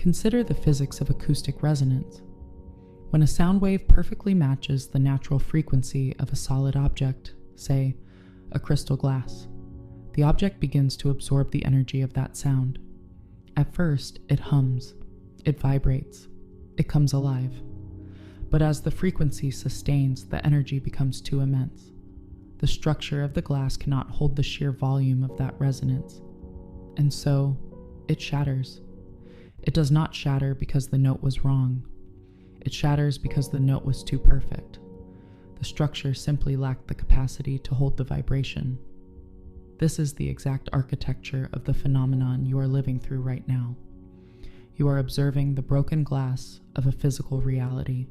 Consider the physics of acoustic resonance. When a sound wave perfectly matches the natural frequency of a solid object, say, a crystal glass, the object begins to absorb the energy of that sound. At first, it hums, it vibrates, it comes alive. But as the frequency sustains, the energy becomes too immense. The structure of the glass cannot hold the sheer volume of that resonance, and so it shatters. It does not shatter because the note was wrong. It shatters because the note was too perfect. The structure simply lacked the capacity to hold the vibration. This is the exact architecture of the phenomenon you are living through right now. You are observing the broken glass of a physical reality,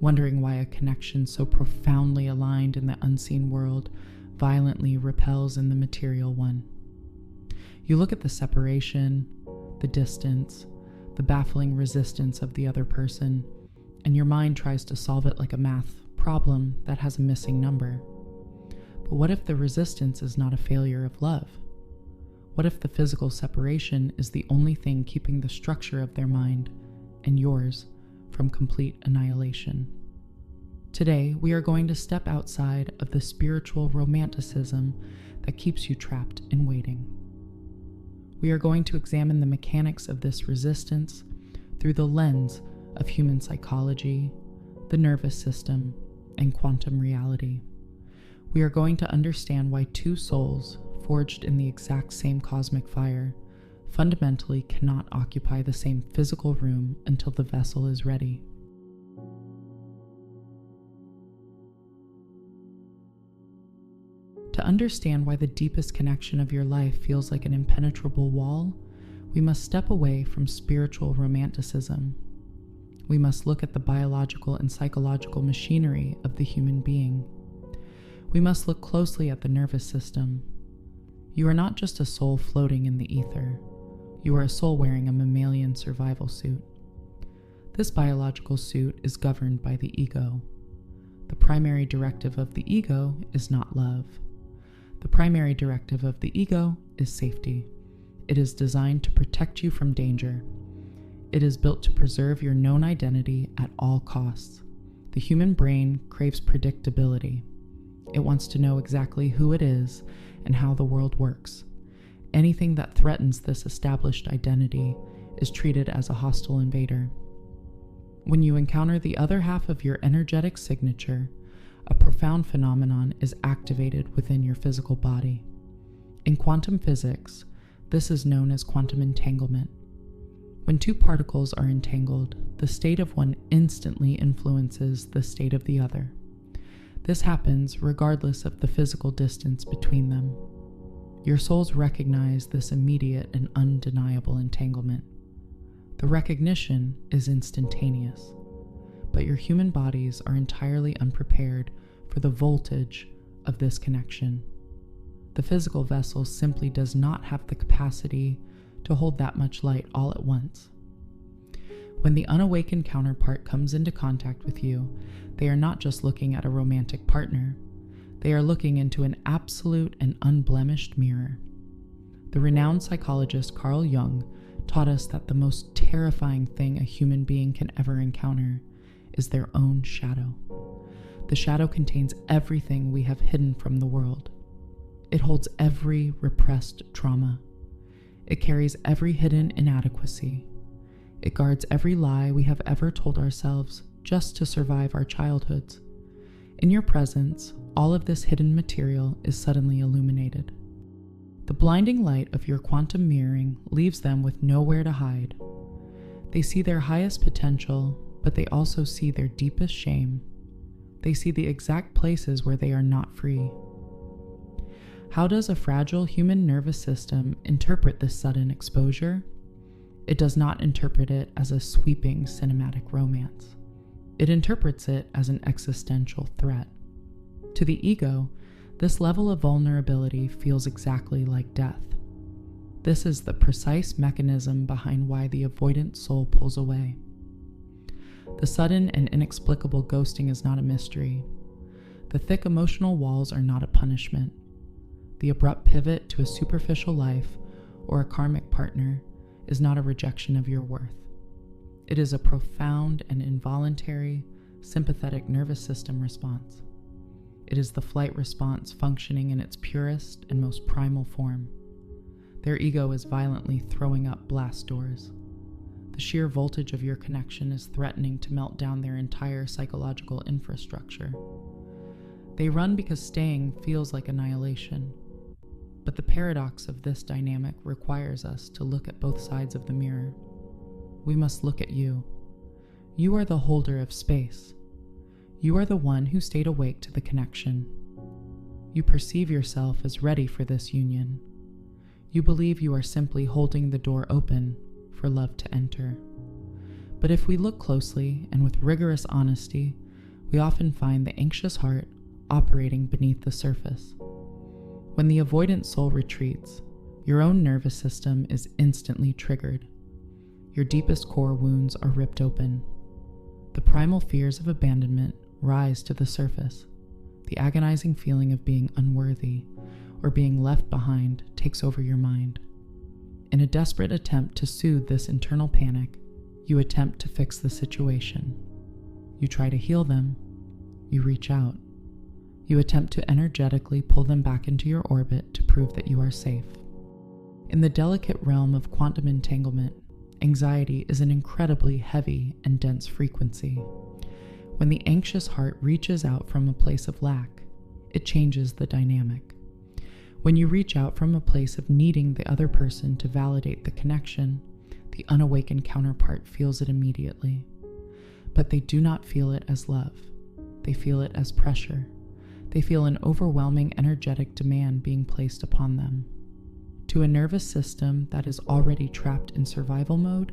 wondering why a connection so profoundly aligned in the unseen world violently repels in the material one. You look at the separation, the distance, the baffling resistance of the other person, and your mind tries to solve it like a math problem that has a missing number. But what if the resistance is not a failure of love? What if the physical separation is the only thing keeping the structure of their mind and yours from complete annihilation? Today, we are going to step outside of the spiritual romanticism that keeps you trapped in waiting. We are going to examine the mechanics of this resistance through the lens of human psychology, the nervous system, and quantum reality. We are going to understand why two souls, forged in the exact same cosmic fire, fundamentally cannot occupy the same physical room until the vessel is ready. To understand why the deepest connection of your life feels like an impenetrable wall, we must step away from spiritual romanticism. We must look at the biological and psychological machinery of the human being. We must look closely at the nervous system. You are not just a soul floating in the ether. You are a soul wearing a mammalian survival suit. This biological suit is governed by the ego. The primary directive of the ego is not love. The primary directive of the ego is safety. It is designed to protect you from danger. It is built to preserve your known identity at all costs. The human brain craves predictability. It wants to know exactly who it is and how the world works. Anything that threatens this established identity is treated as a hostile invader. When you encounter the other half of your energetic signature, a profound phenomenon is activated within your physical body. In quantum physics, this is known as quantum entanglement. When two particles are entangled, the state of one instantly influences the state of the other. This happens regardless of the physical distance between them. Your souls recognize this immediate and undeniable entanglement. The recognition is instantaneous, but your human bodies are entirely unprepared for the voltage of this connection. The physical vessel simply does not have the capacity to hold that much light all at once. When the unawakened counterpart comes into contact with you, they are not just looking at a romantic partner. They are looking into an absolute and unblemished mirror. The renowned psychologist Carl Jung taught us that the most terrifying thing a human being can ever encounter is their own shadow. The shadow contains everything we have hidden from the world. It holds every repressed trauma. It carries every hidden inadequacy. It guards every lie we have ever told ourselves just to survive our childhoods. In your presence, all of this hidden material is suddenly illuminated. The blinding light of your quantum mirroring leaves them with nowhere to hide. They see their highest potential, but they also see their deepest shame. They see the exact places where they are not free. How does a fragile human nervous system interpret this sudden exposure? It does not interpret it as a sweeping cinematic romance. It interprets it as an existential threat. To the ego, this level of vulnerability feels exactly like death. This is the precise mechanism behind why the avoidant soul pulls away. The sudden and inexplicable ghosting is not a mystery. The thick emotional walls are not a punishment. The abrupt pivot to a superficial life or a karmic partner is not a rejection of your worth. It is a profound and involuntary sympathetic nervous system response. It is the flight response functioning in its purest and most primal form. Their ego is violently throwing up blast doors. The sheer voltage of your connection is threatening to melt down their entire psychological infrastructure. They run because staying feels like annihilation. But the paradox of this dynamic requires us to look at both sides of the mirror. We must look at you. You are the holder of space. You are the one who stayed awake to the connection. You perceive yourself as ready for this union. You believe you are simply holding the door open for love to enter. But if we look closely and with rigorous honesty, we often find the anxious heart operating beneath the surface. When the avoidant soul retreats, your own nervous system is instantly triggered. Your deepest core wounds are ripped open. The primal fears of abandonment rise to the surface. The agonizing feeling of being unworthy or being left behind takes over your mind. In a desperate attempt to soothe this internal panic, you attempt to fix the situation. You try to heal them. You reach out. You attempt to energetically pull them back into your orbit to prove that you are safe. In the delicate realm of quantum entanglement, anxiety is an incredibly heavy and dense frequency. When the anxious heart reaches out from a place of lack, it changes the dynamic. When you reach out from a place of needing the other person to validate the connection, the unawakened counterpart feels it immediately. But they do not feel it as love. They feel it as pressure. They feel an overwhelming energetic demand being placed upon them. To a nervous system that is already trapped in survival mode,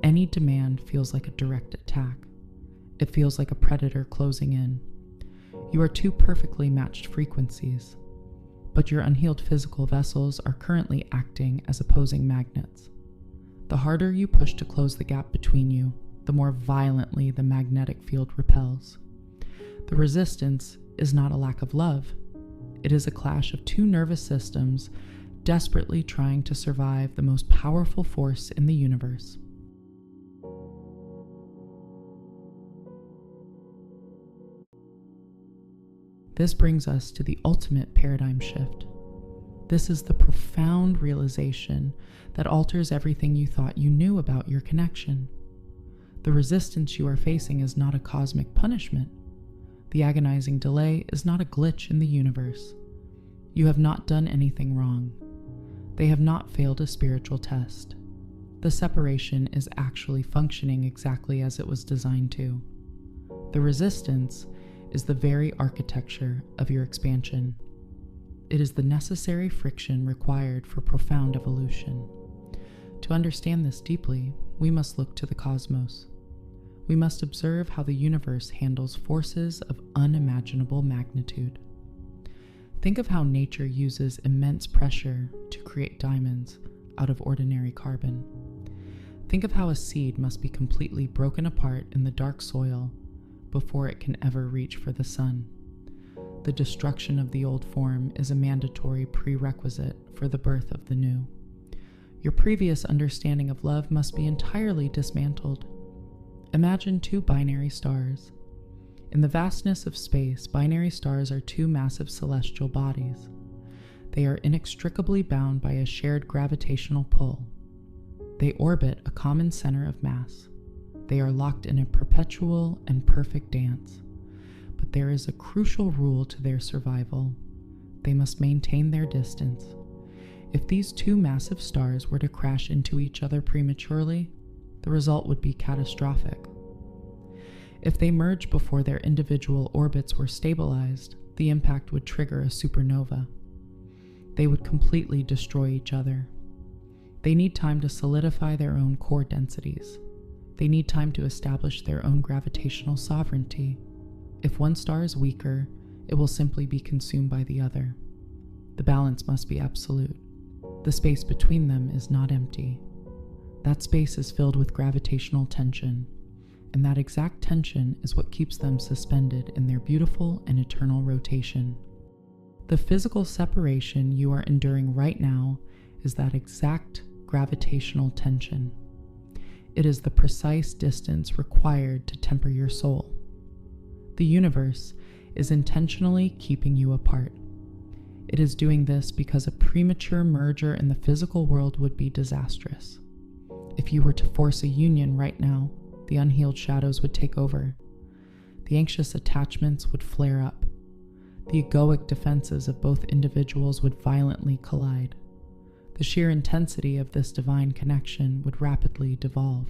any demand feels like a direct attack. It feels like a predator closing in. You are two perfectly matched frequencies, but your unhealed physical vessels are currently acting as opposing magnets. The harder you push to close the gap between you, the more violently the magnetic field repels. The resistance is not a lack of love. It is a clash of two nervous systems desperately trying to survive the most powerful force in the universe. This brings us to the ultimate paradigm shift. This is the profound realization that alters everything you thought you knew about your connection. The resistance you are facing is not a cosmic punishment. The agonizing delay is not a glitch in the universe. You have not done anything wrong. They have not failed a spiritual test. The separation is actually functioning exactly as it was designed to. The resistance is the very architecture of your expansion. It is the necessary friction required for profound evolution. To understand this deeply, we must look to the cosmos. We must observe how the universe handles forces of unimaginable magnitude. Think of how nature uses immense pressure to create diamonds out of ordinary carbon. Think of how a seed must be completely broken apart in the dark soil before it can ever reach for the sun. The destruction of the old form is a mandatory prerequisite for the birth of the new. Your previous understanding of love must be entirely dismantled. Imagine two binary stars. In the vastness of space, binary stars are two massive celestial bodies. They are inextricably bound by a shared gravitational pull. They orbit a common center of mass. They are locked in a perpetual and perfect dance. But there is a crucial rule to their survival. They must maintain their distance. If these two massive stars were to crash into each other prematurely, the result would be catastrophic. If they merged before their individual orbits were stabilized, the impact would trigger a supernova. They would completely destroy each other. They need time to solidify their own core densities. They need time to establish their own gravitational sovereignty. If one star is weaker, it will simply be consumed by the other. The balance must be absolute. The space between them is not empty. That space is filled with gravitational tension, and that exact tension is what keeps them suspended in their beautiful and eternal rotation. The physical separation you are enduring right now is that exact gravitational tension. It is the precise distance required to temper your soul. The universe is intentionally keeping you apart. It is doing this because a premature merger in the physical world would be disastrous. If you were to force a union right now, the unhealed shadows would take over. The anxious attachments would flare up. The egoic defenses of both individuals would violently collide. The sheer intensity of this divine connection would rapidly devolve.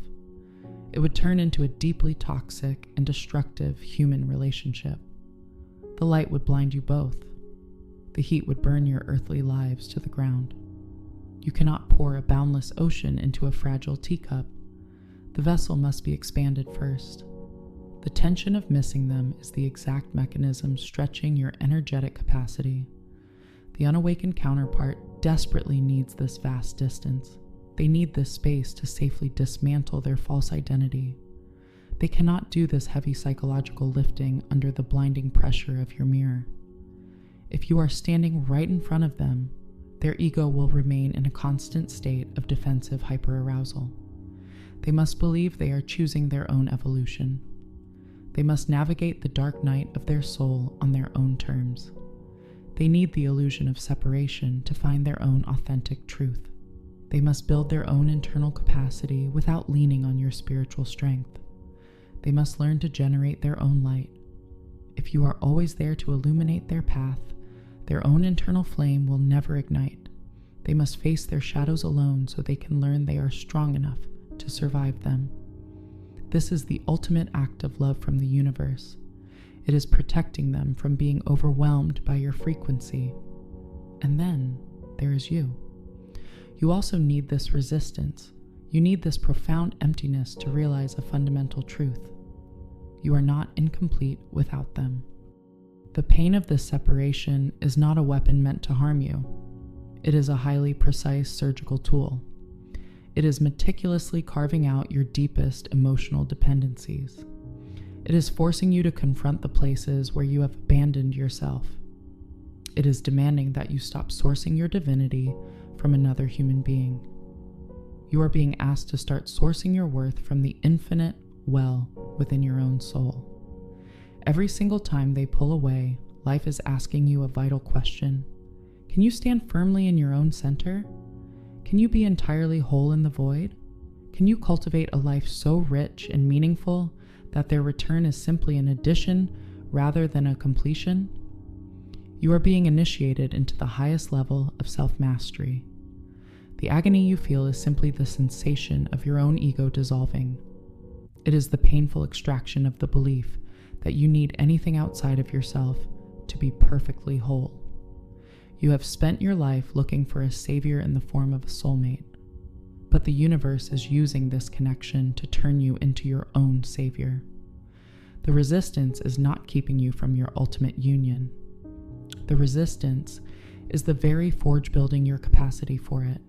It would turn into a deeply toxic and destructive human relationship. The light would blind you both. The heat would burn your earthly lives to the ground. You cannot pour a boundless ocean into a fragile teacup. The vessel must be expanded first. The tension of missing them is the exact mechanism stretching your energetic capacity. The unawakened counterpart desperately needs this vast distance. They need this space to safely dismantle their false identity. They cannot do this heavy psychological lifting under the blinding pressure of your mirror. If you are standing right in front of them, their ego will remain in a constant state of defensive hyperarousal. They must believe they are choosing their own evolution. They must navigate the dark night of their soul on their own terms. They need the illusion of separation to find their own authentic truth. They must build their own internal capacity without leaning on your spiritual strength. They must learn to generate their own light. If you are always there to illuminate their path, their own internal flame will never ignite. They must face their shadows alone so they can learn they are strong enough to survive them. This is the ultimate act of love from the universe. It is protecting them from being overwhelmed by your frequency. And then there is you. You also need this resistance. You need this profound emptiness to realize a fundamental truth. You are not incomplete without them. The pain of this separation is not a weapon meant to harm you. It is a highly precise surgical tool. It is meticulously carving out your deepest emotional dependencies. It is forcing you to confront the places where you have abandoned yourself. It is demanding that you stop sourcing your divinity from another human being. You are being asked to start sourcing your worth from the infinite well within your own soul. Every single time they pull away, life is asking you a vital question. Can you stand firmly in your own center? Can you be entirely whole in the void? Can you cultivate a life so rich and meaningful that their return is simply an addition rather than a completion? You are being initiated into the highest level of self-mastery. The agony you feel is simply the sensation of your own ego dissolving. It is the painful extraction of the belief that you need anything outside of yourself to be perfectly whole. You have spent your life looking for a savior in the form of a soulmate, but the universe is using this connection to turn you into your own savior. The resistance is not keeping you from your ultimate union. The resistance is the very forge building your capacity for it.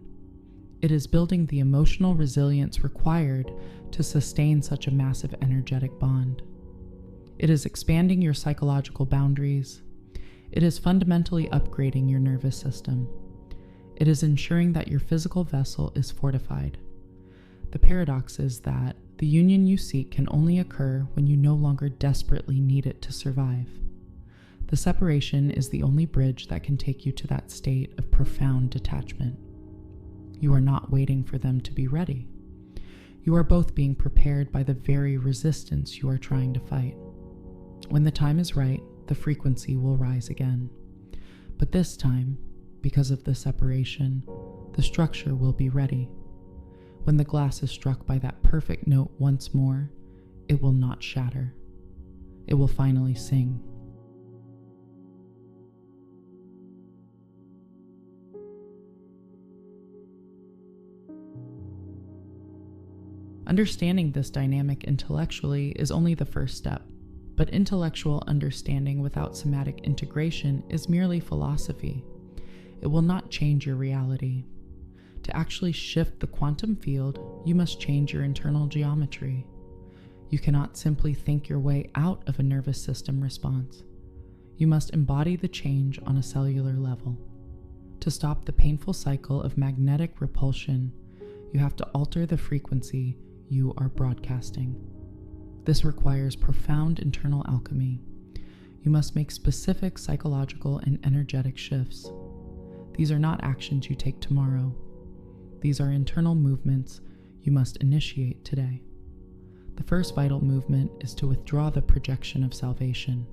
It is building the emotional resilience required to sustain such a massive energetic bond. It is expanding your psychological boundaries. It is fundamentally upgrading your nervous system. It is ensuring that your physical vessel is fortified. The paradox is that the union you seek can only occur when you no longer desperately need it to survive. The separation is the only bridge that can take you to that state of profound detachment. You are not waiting for them to be ready. You are both being prepared by the very resistance you are trying to fight. When the time is right, the frequency will rise again. But this time, because of the separation, the structure will be ready. When the glass is struck by that perfect note once more, it will not shatter. It will finally sing. Understanding this dynamic intellectually is only the first step, but intellectual understanding without somatic integration is merely philosophy. It will not change your reality. To actually shift the quantum field, you must change your internal geometry. You cannot simply think your way out of a nervous system response. You must embody the change on a cellular level. To stop the painful cycle of magnetic repulsion, you have to alter the frequency you are broadcasting. This requires profound internal alchemy. You must make specific psychological and energetic shifts. These are not actions you take tomorrow. These are internal movements you must initiate today. The first vital movement is to withdraw the projection of salvation.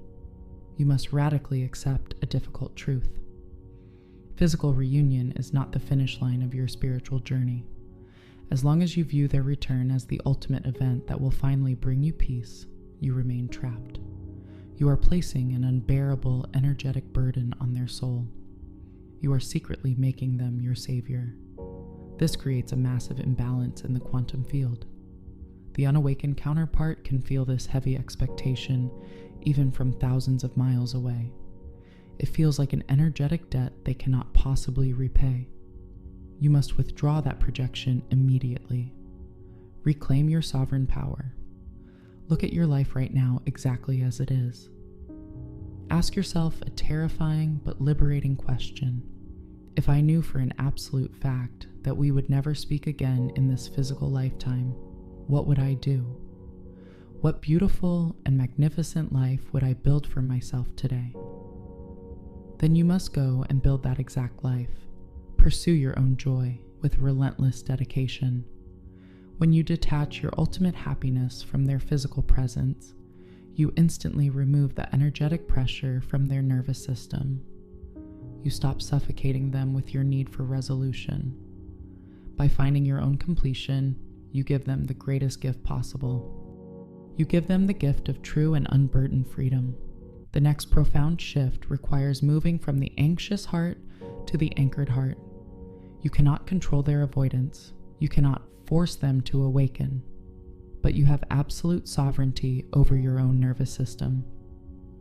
You must radically accept a difficult truth. Physical reunion is not the finish line of your spiritual journey. As long as you view their return as the ultimate event that will finally bring you peace, you remain trapped. You are placing an unbearable energetic burden on their soul. You are secretly making them your savior. This creates a massive imbalance in the quantum field. The unawakened counterpart can feel this heavy expectation even from thousands of miles away. It feels like an energetic debt they cannot possibly repay. You must withdraw that projection immediately. Reclaim your sovereign power. Look at your life right now exactly as it is. Ask yourself a terrifying but liberating question. If I knew for an absolute fact that we would never speak again in this physical lifetime, what would I do? What beautiful and magnificent life would I build for myself today? Then you must go and build that exact life. Pursue your own joy with relentless dedication. When you detach your ultimate happiness from their physical presence, you instantly remove the energetic pressure from their nervous system. You stop suffocating them with your need for resolution. By finding your own completion, you give them the greatest gift possible. You give them the gift of true and unburdened freedom. The next profound shift requires moving from the anxious heart to the anchored heart. You cannot control their avoidance. You cannot force them to awaken. But you have absolute sovereignty over your own nervous system.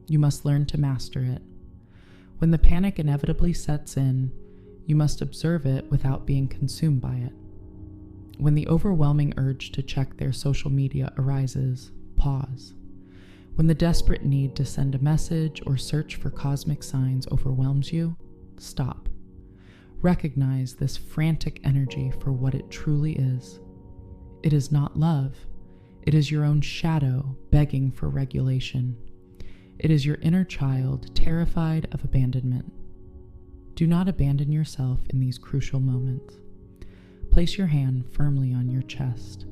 You must learn to master it. When the panic inevitably sets in, you must observe it without being consumed by it. When the overwhelming urge to check their social media arises, pause. When the desperate need to send a message or search for cosmic signs overwhelms you, stop. Recognize this frantic energy for what it truly is. It is not love. It is your own shadow begging for regulation. It is your inner child terrified of abandonment. Do not abandon yourself in these crucial moments. Place your hand firmly on your chest.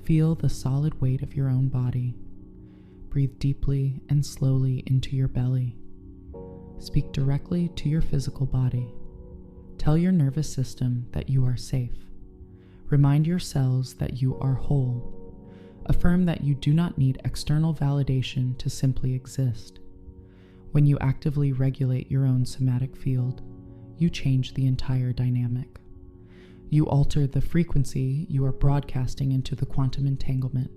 Feel the solid weight of your own body. Breathe deeply and slowly into your belly. Speak directly to your physical body. Tell your nervous system that you are safe. Remind your cells that you are whole. Affirm that you do not need external validation to simply exist. When you actively regulate your own somatic field, you change the entire dynamic. You alter the frequency you are broadcasting into the quantum entanglement.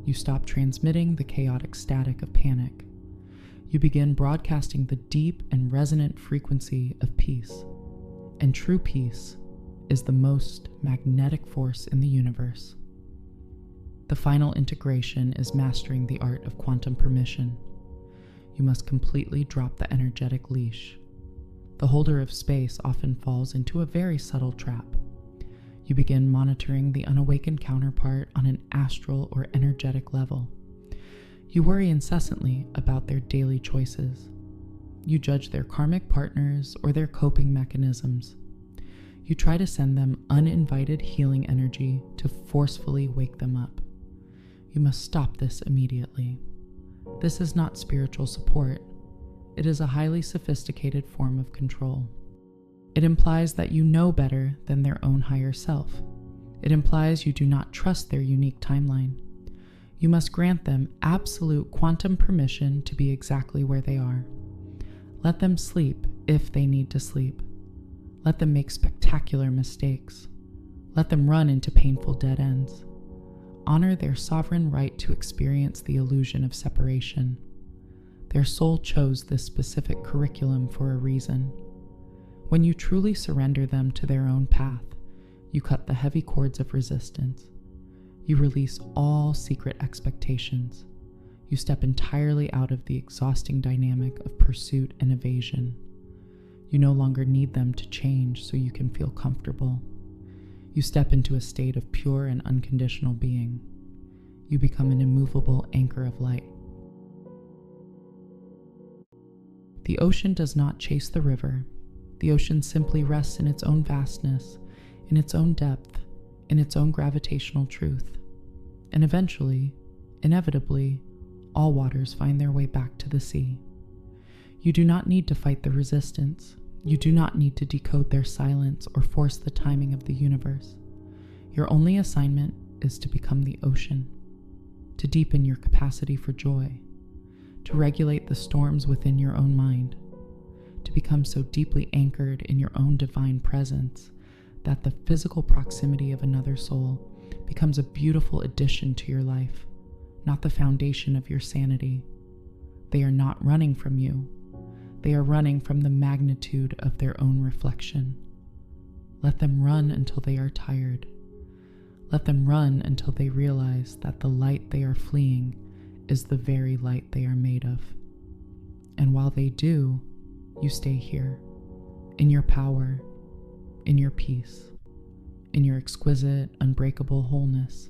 You stop transmitting the chaotic static of panic. You begin broadcasting the deep and resonant frequency of peace. And true peace is the most magnetic force in the universe. The final integration is mastering the art of quantum permission. You must completely drop the energetic leash. The holder of space often falls into a very subtle trap. You begin monitoring the unawakened counterpart on an astral or energetic level. You worry incessantly about their daily choices. You judge their karmic partners or their coping mechanisms. You try to send them uninvited healing energy to forcefully wake them up. You must stop this immediately. This is not spiritual support. It is a highly sophisticated form of control. It implies that you know better than their own higher self. It implies you do not trust their unique timeline. You must grant them absolute quantum permission to be exactly where they are. Let them sleep if they need to sleep. Let them make spectacular mistakes. Let them run into painful dead ends. Honor their sovereign right to experience the illusion of separation. Their soul chose this specific curriculum for a reason. When you truly surrender them to their own path, you cut the heavy cords of resistance. You release all secret expectations. You step entirely out of the exhausting dynamic of pursuit and evasion. You no longer need them to change so you can feel comfortable. You step into a state of pure and unconditional being. You become an immovable anchor of light. The ocean does not chase the river. The ocean simply rests in its own vastness, in its own depth, in its own gravitational truth. And eventually, inevitably, all waters find their way back to the sea. You do not need to fight the resistance. You do not need to decode their silence or force the timing of the universe. Your only assignment is to become the ocean, to deepen your capacity for joy, to regulate the storms within your own mind, to become so deeply anchored in your own divine presence that the physical proximity of another soul becomes a beautiful addition to your life, not the foundation of your sanity. They are not running from you. They are running from the magnitude of their own reflection. Let them run until they are tired. Let them run until they realize that the light they are fleeing is the very light they are made of. And while they do, you stay here, in your power, in your peace, in your exquisite, unbreakable wholeness.